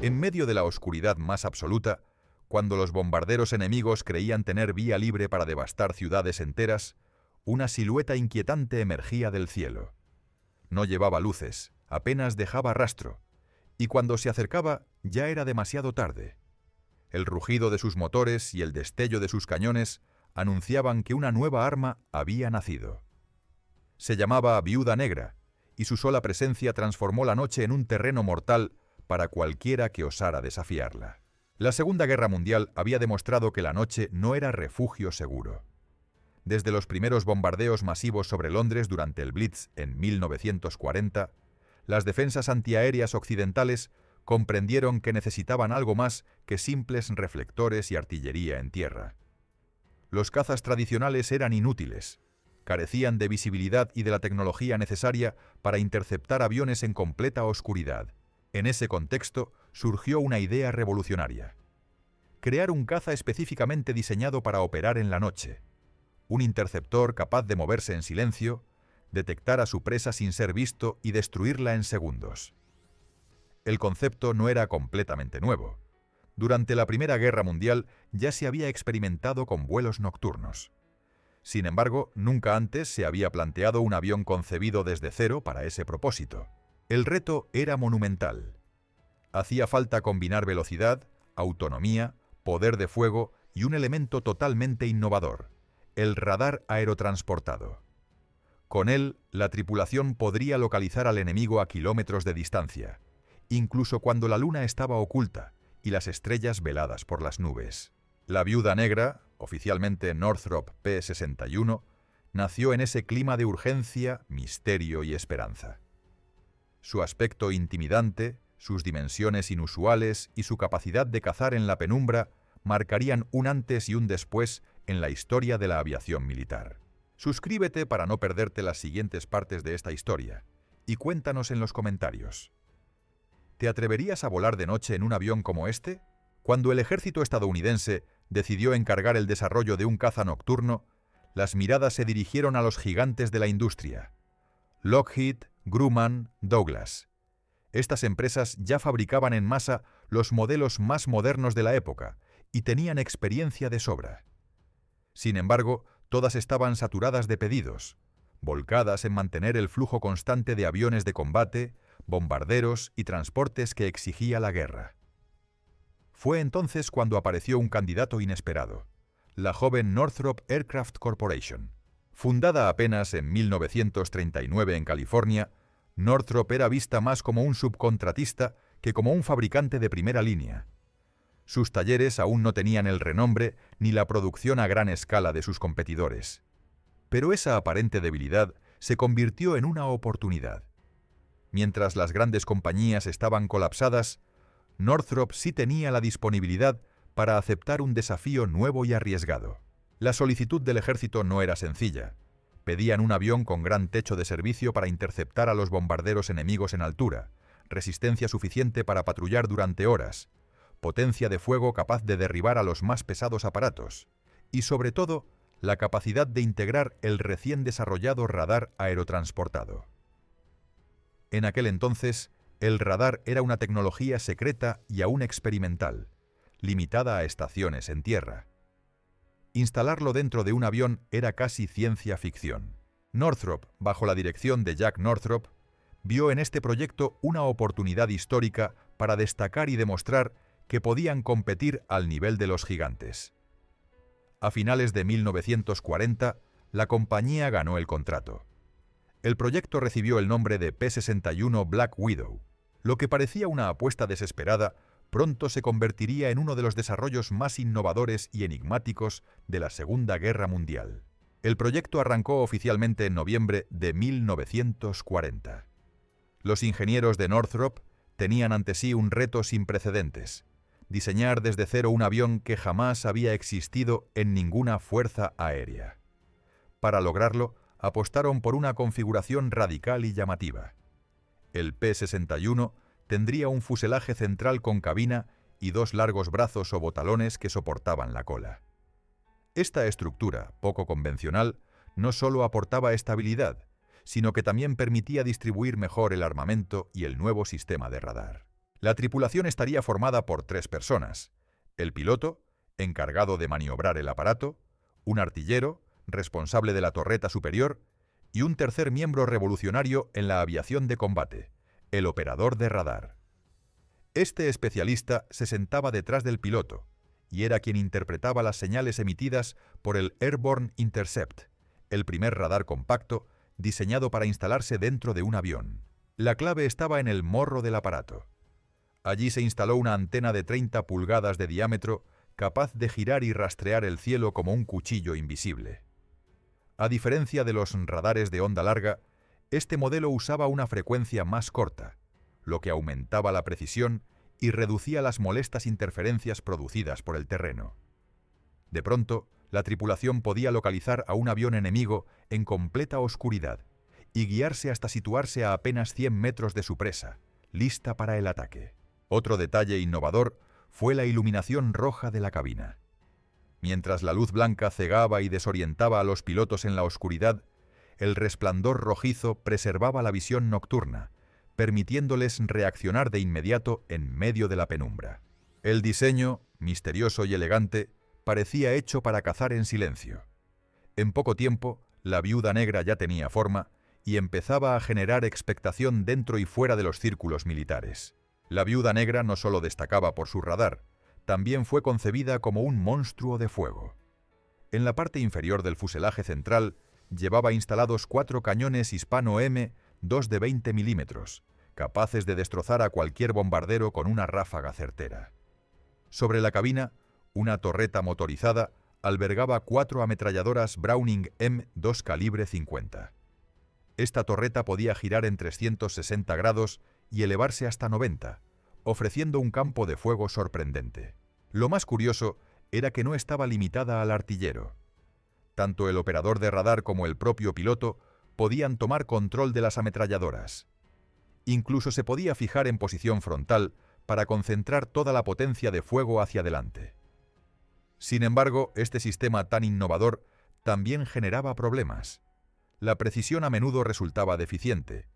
En medio de la oscuridad más absoluta, cuando los bombarderos enemigos creían tener vía libre para devastar ciudades enteras, una silueta inquietante emergía del cielo. No llevaba luces, apenas dejaba rastro, y cuando se acercaba ya era demasiado tarde. El rugido de sus motores y el destello de sus cañones anunciaban que una nueva arma había nacido. Se llamaba Viuda Negra, y su sola presencia transformó la noche en un terreno mortal para cualquiera que osara desafiarla. La Segunda Guerra Mundial había demostrado que la noche no era refugio seguro. Desde los primeros bombardeos masivos sobre Londres durante el Blitz en 1940, las defensas antiaéreas occidentales comprendieron que necesitaban algo más que simples reflectores y artillería en tierra. Los cazas tradicionales eran inútiles, carecían de visibilidad y de la tecnología necesaria para interceptar aviones en completa oscuridad. En ese contexto surgió una idea revolucionaria: crear un caza específicamente diseñado para operar en la noche, un interceptor capaz de moverse en silencio, detectar a su presa sin ser visto y destruirla en segundos. El concepto no era completamente nuevo. Durante la Primera Guerra Mundial ya se había experimentado con vuelos nocturnos. Sin embargo, nunca antes se había planteado un avión concebido desde cero para ese propósito. El reto era monumental. Hacía falta combinar velocidad, autonomía, poder de fuego y un elemento totalmente innovador: el radar aerotransportado. Con él, la tripulación podría localizar al enemigo a kilómetros de distancia, incluso cuando la luna estaba oculta y las estrellas veladas por las nubes. La Viuda Negra, oficialmente Northrop P-61, nació en ese clima de urgencia, misterio y esperanza. Su aspecto intimidante, sus dimensiones inusuales y su capacidad de cazar en la penumbra marcarían un antes y un después en la historia de la aviación militar. Suscríbete para no perderte las siguientes partes de esta historia y cuéntanos en los comentarios: ¿te atreverías a volar de noche en un avión como este? Cuando el ejército estadounidense decidió encargar el desarrollo de un caza nocturno, las miradas se dirigieron a los gigantes de la industria: Lockheed, Grumman, Douglas. Estas empresas ya fabricaban en masa los modelos más modernos de la época y tenían experiencia de sobra. Sin embargo, todas estaban saturadas de pedidos, volcadas en mantener el flujo constante de aviones de combate, bombarderos y transportes que exigía la guerra. Fue entonces cuando apareció un candidato inesperado: la joven Northrop Aircraft Corporation. Fundada apenas en 1939 en California, Northrop era vista más como un subcontratista que como un fabricante de primera línea. Sus talleres aún no tenían el renombre ni la producción a gran escala de sus competidores. Pero esa aparente debilidad se convirtió en una oportunidad. Mientras las grandes compañías estaban colapsadas, Northrop sí tenía la disponibilidad para aceptar un desafío nuevo y arriesgado. La solicitud del ejército no era sencilla. Pedían un avión con gran techo de servicio para interceptar a los bombarderos enemigos en altura, resistencia suficiente para patrullar durante horas, potencia de fuego capaz de derribar a los más pesados aparatos y, sobre todo, la capacidad de integrar el recién desarrollado radar aerotransportado. En aquel entonces, el radar era una tecnología secreta y aún experimental, limitada a estaciones en tierra. Instalarlo dentro de un avión era casi ciencia ficción. Northrop, bajo la dirección de Jack Northrop, vio en este proyecto una oportunidad histórica para destacar y demostrar que podían competir al nivel de los gigantes. A finales de 1940, la compañía ganó el contrato. El proyecto recibió el nombre de P-61 Black Widow. Lo que parecía una apuesta desesperada pronto se convertiría en uno de los desarrollos más innovadores y enigmáticos de la Segunda Guerra Mundial. El proyecto arrancó oficialmente en noviembre de 1940. Los ingenieros de Northrop tenían ante sí un reto sin precedentes: diseñar desde cero un avión que jamás había existido en ninguna fuerza aérea. Para lograrlo, apostaron por una configuración radical y llamativa. El P-61 tendría un fuselaje central con cabina y dos largos brazos o botalones que soportaban la cola. Esta estructura, poco convencional, no solo aportaba estabilidad, sino que también permitía distribuir mejor el armamento y el nuevo sistema de radar. La tripulación estaría formada por 3 personas: el piloto, encargado de maniobrar el aparato, un artillero, responsable de la torreta superior, y un tercer miembro revolucionario en la aviación de combate, el operador de radar. Este especialista se sentaba detrás del piloto y era quien interpretaba las señales emitidas por el Airborne Intercept, el primer radar compacto diseñado para instalarse dentro de un avión. La clave estaba en el morro del aparato. Allí se instaló una antena de 30 pulgadas de diámetro capaz de girar y rastrear el cielo como un cuchillo invisible. A diferencia de los radares de onda larga, este modelo usaba una frecuencia más corta, lo que aumentaba la precisión y reducía las molestas interferencias producidas por el terreno. De pronto, la tripulación podía localizar a un avión enemigo en completa oscuridad y guiarse hasta situarse a apenas 100 metros de su presa, lista para el ataque. Otro detalle innovador fue la iluminación roja de la cabina. Mientras la luz blanca cegaba y desorientaba a los pilotos en la oscuridad, el resplandor rojizo preservaba la visión nocturna, permitiéndoles reaccionar de inmediato en medio de la penumbra. El diseño, misterioso y elegante, parecía hecho para cazar en silencio. En poco tiempo, la Viuda Negra ya tenía forma y empezaba a generar expectación dentro y fuera de los círculos militares. La Viuda Negra no solo destacaba por su radar, también fue concebida como un monstruo de fuego. En la parte inferior del fuselaje central llevaba instalados 4 cañones Hispano M, 2 de 20 milímetros, capaces de destrozar a cualquier bombardero con una ráfaga certera. Sobre la cabina, una torreta motorizada albergaba 4 ametralladoras Browning M2 calibre 50. Esta torreta podía girar en 360 grados y elevarse hasta 90, ofreciendo un campo de fuego sorprendente. Lo más curioso era que no estaba limitada al artillero. Tanto el operador de radar como el propio piloto podían tomar control de las ametralladoras. Incluso se podía fijar en posición frontal para concentrar toda la potencia de fuego hacia adelante. Sin embargo, este sistema tan innovador también generaba problemas. La precisión a menudo resultaba deficiente,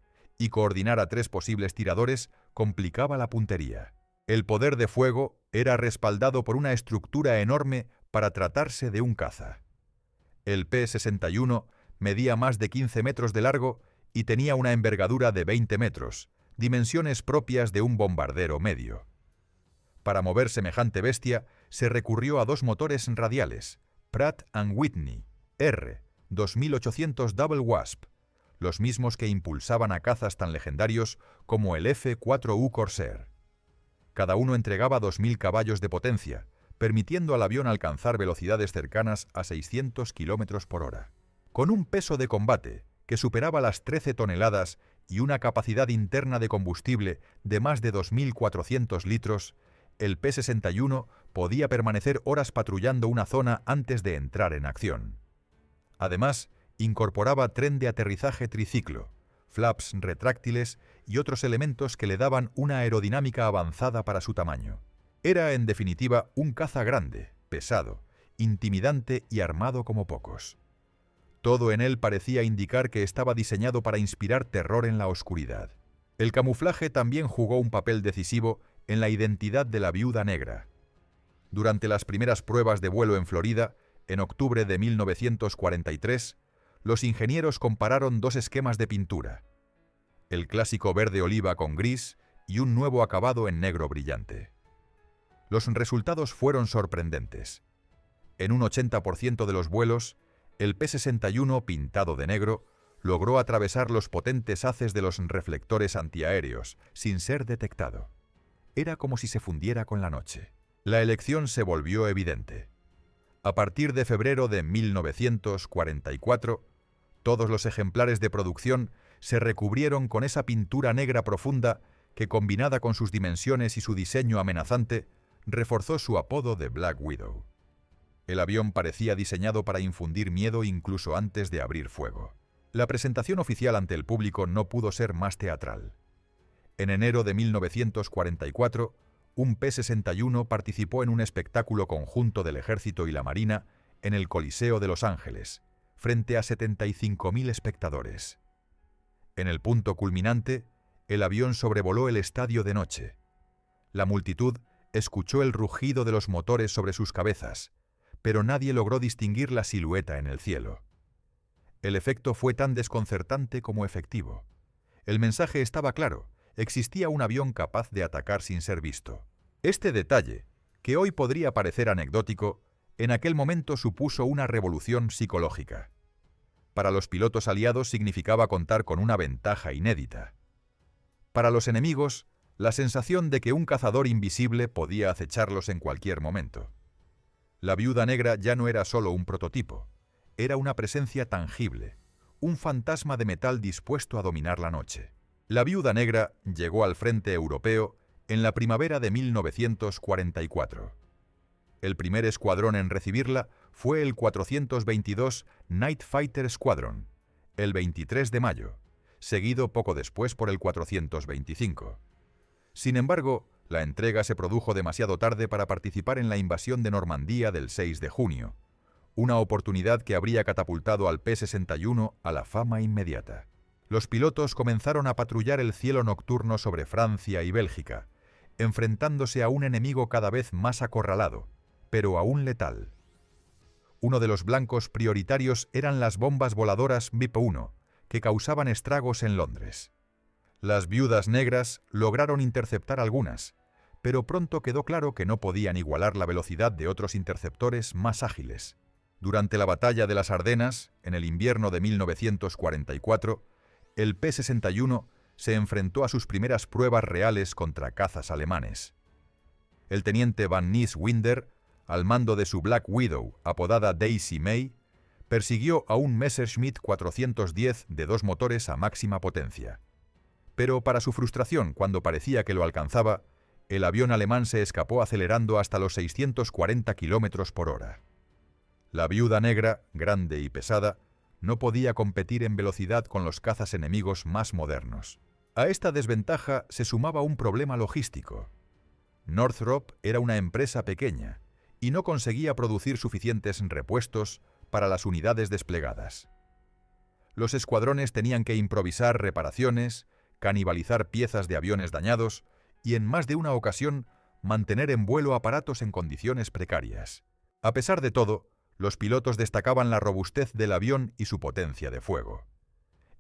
y coordinar a 3 posibles tiradores complicaba la puntería. El poder de fuego era respaldado por una estructura enorme para tratarse de un caza. El P-61 medía más de 15 metros de largo y tenía una envergadura de 20 metros, dimensiones propias de un bombardero medio. Para mover semejante bestia, se recurrió a 2 motores radiales, Pratt & Whitney, R, 2800 Double Wasp, los mismos que impulsaban a cazas tan legendarios como el F-4U Corsair. Cada uno entregaba 2000 caballos de potencia, permitiendo al avión alcanzar velocidades cercanas a 600 km por hora. Con un peso de combate que superaba las 13 toneladas y una capacidad interna de combustible de más de 2.400 litros, el P-61 podía permanecer horas patrullando una zona antes de entrar en acción. Además, incorporaba tren de aterrizaje triciclo, flaps retráctiles y otros elementos que le daban una aerodinámica avanzada para su tamaño. Era, en definitiva, un caza grande, pesado, intimidante y armado como pocos. Todo en él parecía indicar que estaba diseñado para inspirar terror en la oscuridad. El camuflaje también jugó un papel decisivo en la identidad de la Viuda Negra. Durante las primeras pruebas de vuelo en Florida, en octubre de 1943, los ingenieros compararon 2 esquemas de pintura: el clásico verde oliva con gris y un nuevo acabado en negro brillante. Los resultados fueron sorprendentes. En un 80% de los vuelos, el P-61 pintado de negro logró atravesar los potentes haces de los reflectores antiaéreos sin ser detectado. Era como si se fundiera con la noche. La elección se volvió evidente. A partir de febrero de 1944, todos los ejemplares de producción se recubrieron con esa pintura negra profunda que, combinada con sus dimensiones y su diseño amenazante, reforzó su apodo de Black Widow. El avión parecía diseñado para infundir miedo incluso antes de abrir fuego. La presentación oficial ante el público no pudo ser más teatral. En enero de 1944, un P-61 participó en un espectáculo conjunto del Ejército y la Marina en el Coliseo de Los Ángeles, frente a 75.000 espectadores. En el punto culminante, el avión sobrevoló el estadio de noche. La multitud escuchó el rugido de los motores sobre sus cabezas, pero nadie logró distinguir la silueta en el cielo. El efecto fue tan desconcertante como efectivo. El mensaje estaba claro: existía un avión capaz de atacar sin ser visto. Este detalle, que hoy podría parecer anecdótico, en aquel momento supuso una revolución psicológica. Para los pilotos aliados significaba contar con una ventaja inédita. Para los enemigos, la sensación de que un cazador invisible podía acecharlos en cualquier momento. La Viuda Negra ya no era solo un prototipo, era una presencia tangible, un fantasma de metal dispuesto a dominar la noche. La Viuda Negra llegó al frente europeo en la primavera de 1944. El primer escuadrón en recibirla fue el 422 Night Fighter Squadron, el 23 de mayo, seguido poco después por el 425. Sin embargo, la entrega se produjo demasiado tarde para participar en la invasión de Normandía del 6 de junio, una oportunidad que habría catapultado al P-61 a la fama inmediata. Los pilotos comenzaron a patrullar el cielo nocturno sobre Francia y Bélgica, enfrentándose a un enemigo cada vez más acorralado, pero aún letal. Uno de los blancos prioritarios eran las bombas voladoras VIP-1, que causaban estragos en Londres. Las Viudas Negras lograron interceptar algunas, pero pronto quedó claro que no podían igualar la velocidad de otros interceptores más ágiles. Durante la batalla de las Ardenas, en el invierno de 1944, el P-61 se enfrentó a sus primeras pruebas reales contra cazas alemanes. El teniente Van Nies-Winder, al mando de su Black Widow, apodada Daisy May, persiguió a un Messerschmitt 410 de 2 motores a máxima potencia. Pero para su frustración, cuando parecía que lo alcanzaba, el avión alemán se escapó acelerando hasta los 640 km por hora. La Viuda Negra, grande y pesada, no podía competir en velocidad con los cazas enemigos más modernos. A esta desventaja se sumaba un problema logístico. Northrop era una empresa pequeña y no conseguía producir suficientes repuestos para las unidades desplegadas. Los escuadrones tenían que improvisar reparaciones, canibalizar piezas de aviones dañados y en más de una ocasión mantener en vuelo aparatos en condiciones precarias. A pesar de todo, los pilotos destacaban la robustez del avión y su potencia de fuego.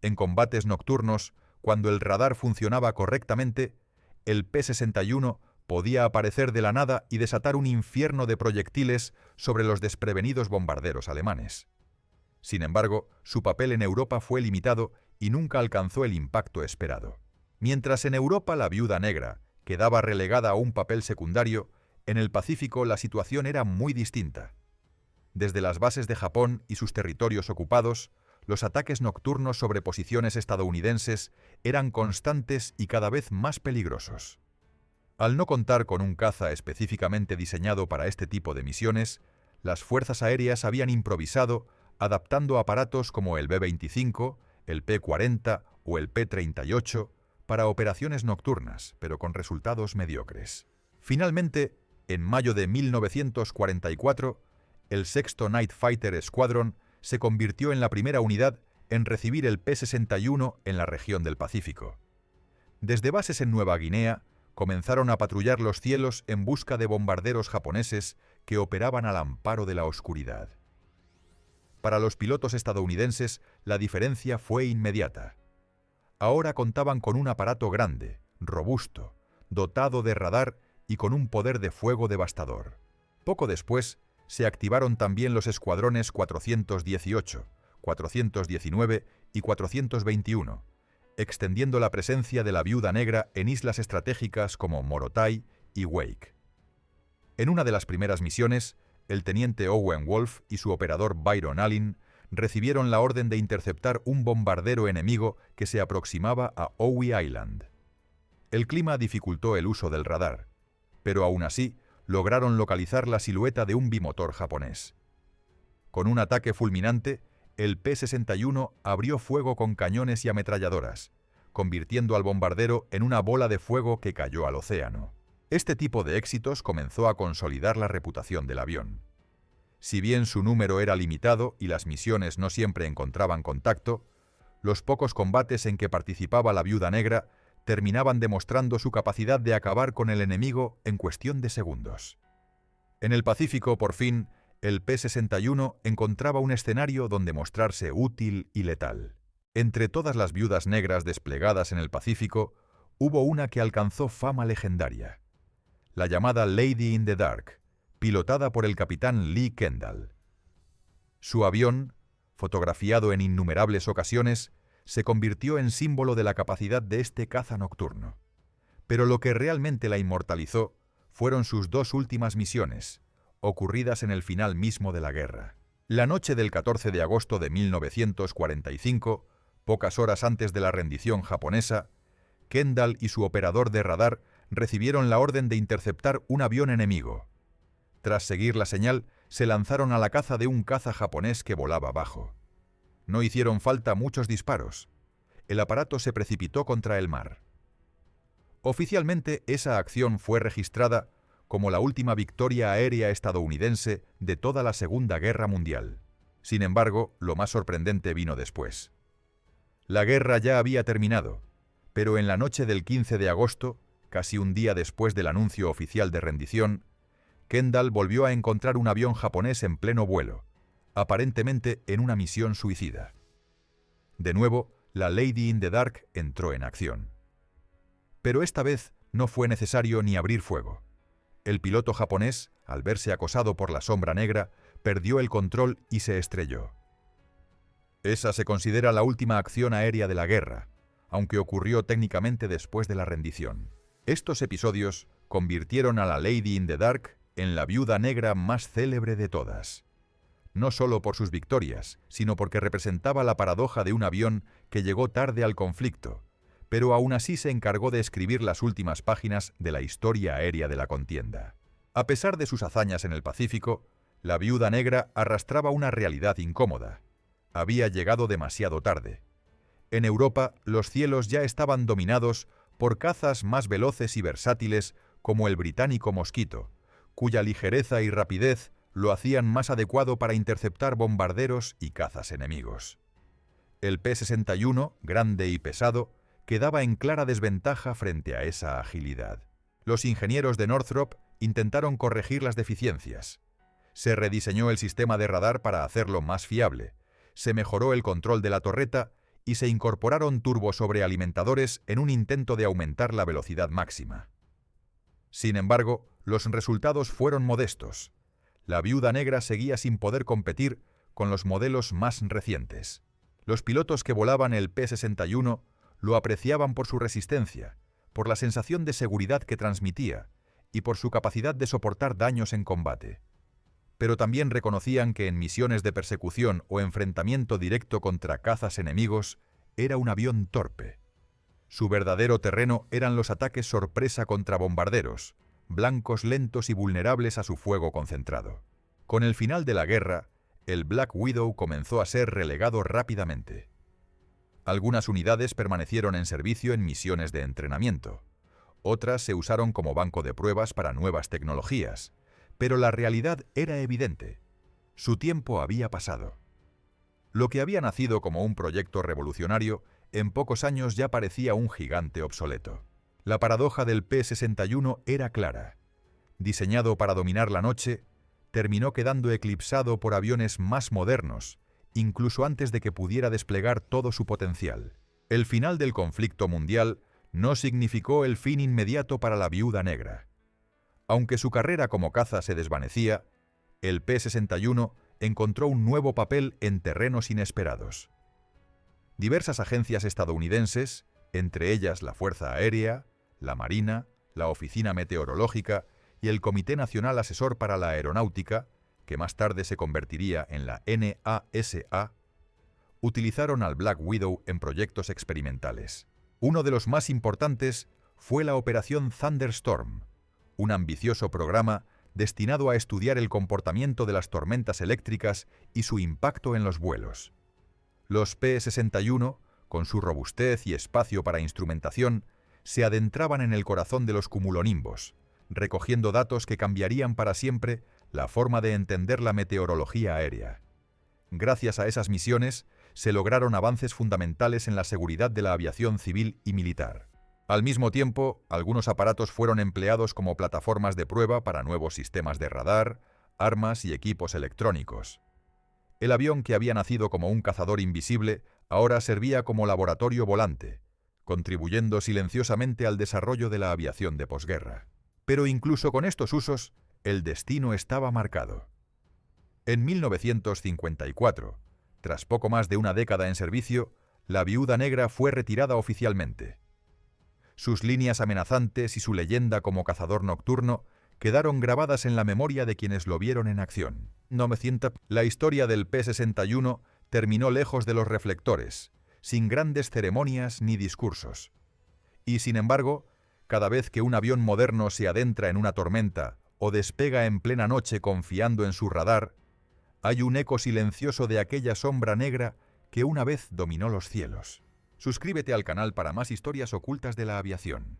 En combates nocturnos, cuando el radar funcionaba correctamente, el P-61 podía aparecer de la nada y desatar un infierno de proyectiles sobre los desprevenidos bombarderos alemanes. Sin embargo, su papel en Europa fue limitado y nunca alcanzó el impacto esperado. Mientras en Europa la Viuda Negra quedaba relegada a un papel secundario, en el Pacífico la situación era muy distinta. Desde las bases de Japón y sus territorios ocupados, los ataques nocturnos sobre posiciones estadounidenses eran constantes y cada vez más peligrosos. Al no contar con un caza específicamente diseñado para este tipo de misiones, las fuerzas aéreas habían improvisado, adaptando aparatos como el B-25, el P-40 o el P-38 para operaciones nocturnas, pero con resultados mediocres. Finalmente, en mayo de 1944, el sexto Night Fighter Squadron se convirtió en la primera unidad en recibir el P-61 en la región del Pacífico. Desde bases en Nueva Guinea, comenzaron a patrullar los cielos en busca de bombarderos japoneses que operaban al amparo de la oscuridad. Para los pilotos estadounidenses, la diferencia fue inmediata. Ahora contaban con un aparato grande, robusto, dotado de radar y con un poder de fuego devastador. Poco después, se activaron también los escuadrones 418, 419 y 421, extendiendo la presencia de la Viuda Negra en islas estratégicas como Morotai y Wake. En una de las primeras misiones, el teniente Owen Wolf y su operador Byron Allen recibieron la orden de interceptar un bombardero enemigo que se aproximaba a Owie Island. El clima dificultó el uso del radar, pero aún así lograron localizar la silueta de un bimotor japonés. Con un ataque fulminante, el P-61 abrió fuego con cañones y ametralladoras, convirtiendo al bombardero en una bola de fuego que cayó al océano. Este tipo de éxitos comenzó a consolidar la reputación del avión. Si bien su número era limitado y las misiones no siempre encontraban contacto, los pocos combates en que participaba la Viuda Negra terminaban demostrando su capacidad de acabar con el enemigo en cuestión de segundos. En el Pacífico, por fin, el P-61 encontraba un escenario donde mostrarse útil y letal. Entre todas las viudas negras desplegadas en el Pacífico, hubo una que alcanzó fama legendaria, la llamada Lady in the Dark, pilotada por el capitán Lee Kendall. Su avión, fotografiado en innumerables ocasiones, se convirtió en símbolo de la capacidad de este caza nocturno. Pero lo que realmente la inmortalizó fueron sus dos últimas misiones, ocurridas en el final mismo de la guerra. La noche del 14 de agosto de 1945, pocas horas antes de la rendición japonesa, Kendall y su operador de radar recibieron la orden de interceptar un avión enemigo. Tras seguir la señal, se lanzaron a la caza de un caza japonés que volaba bajo. No hicieron falta muchos disparos. El aparato se precipitó contra el mar. Oficialmente, esa acción fue registrada como la última victoria aérea estadounidense de toda la Segunda Guerra Mundial. Sin embargo, lo más sorprendente vino después. La guerra ya había terminado, pero en la noche del 15 de agosto, casi un día después del anuncio oficial de rendición, Kendall volvió a encontrar un avión japonés en pleno vuelo, aparentemente en una misión suicida. De nuevo, la Lady in the Dark entró en acción. Pero esta vez no fue necesario ni abrir fuego. El piloto japonés, al verse acosado por la sombra negra, perdió el control y se estrelló. Esa se considera la última acción aérea de la guerra, aunque ocurrió técnicamente después de la rendición. Estos episodios convirtieron a la Lady in the Dark en la viuda negra más célebre de todas. No solo por sus victorias, sino porque representaba la paradoja de un avión que llegó tarde al conflicto, pero aún así se encargó de escribir las últimas páginas de la historia aérea de la contienda. A pesar de sus hazañas en el Pacífico, la viuda negra arrastraba una realidad incómoda. Había llegado demasiado tarde. En Europa, los cielos ya estaban dominados por cazas más veloces y versátiles como el británico Mosquito, cuya ligereza y rapidez lo hacían más adecuado para interceptar bombarderos y cazas enemigos. El P-61, grande y pesado, quedaba en clara desventaja frente a esa agilidad. Los ingenieros de Northrop intentaron corregir las deficiencias. Se rediseñó el sistema de radar para hacerlo más fiable, se mejoró el control de la torreta y se incorporaron turbosobrealimentadores en un intento de aumentar la velocidad máxima. Sin embargo, los resultados fueron modestos. La viuda negra seguía sin poder competir con los modelos más recientes. Los pilotos que volaban el P-61 lo apreciaban por su resistencia, por la sensación de seguridad que transmitía y por su capacidad de soportar daños en combate. Pero también reconocían que en misiones de persecución o enfrentamiento directo contra cazas enemigos era un avión torpe. Su verdadero terreno eran los ataques sorpresa contra bombarderos, blancos lentos y vulnerables a su fuego concentrado. Con el final de la guerra, el Black Widow comenzó a ser relegado rápidamente. Algunas unidades permanecieron en servicio en misiones de entrenamiento. Otras se usaron como banco de pruebas para nuevas tecnologías. Pero la realidad era evidente. Su tiempo había pasado. Lo que había nacido como un proyecto revolucionario, en pocos años ya parecía un gigante obsoleto. La paradoja del P-61 era clara. Diseñado para dominar la noche, terminó quedando eclipsado por aviones más modernos, incluso antes de que pudiera desplegar todo su potencial. El final del conflicto mundial no significó el fin inmediato para la viuda negra. Aunque su carrera como caza se desvanecía, el P-61 encontró un nuevo papel en terrenos inesperados. Diversas agencias estadounidenses, entre ellas la Fuerza Aérea, la Marina, la Oficina Meteorológica y el Comité Nacional Asesor para la Aeronáutica, que más tarde se convertiría en la NASA, utilizaron al Black Widow en proyectos experimentales. Uno de los más importantes fue la Operación Thunderstorm, un ambicioso programa destinado a estudiar el comportamiento de las tormentas eléctricas y su impacto en los vuelos. Los P-61, con su robustez y espacio para instrumentación, se adentraban en el corazón de los cumulonimbos, recogiendo datos que cambiarían para siempre la forma de entender la meteorología aérea. Gracias a esas misiones, se lograron avances fundamentales en la seguridad de la aviación civil y militar. Al mismo tiempo, algunos aparatos fueron empleados como plataformas de prueba para nuevos sistemas de radar, armas y equipos electrónicos. El avión que había nacido como un cazador invisible ahora servía como laboratorio volante, contribuyendo silenciosamente al desarrollo de la aviación de posguerra. Pero incluso con estos usos, el destino estaba marcado. En 1954, tras poco más de una década en servicio, la Viuda Negra fue retirada oficialmente. Sus líneas amenazantes y su leyenda como cazador nocturno quedaron grabadas en la memoria de quienes lo vieron en acción. La historia del P-61 terminó lejos de los reflectores, sin grandes ceremonias ni discursos. Y sin embargo, cada vez que un avión moderno se adentra en una tormenta o despega en plena noche confiando en su radar, hay un eco silencioso de aquella sombra negra que una vez dominó los cielos. Suscríbete al canal para más historias ocultas de la aviación.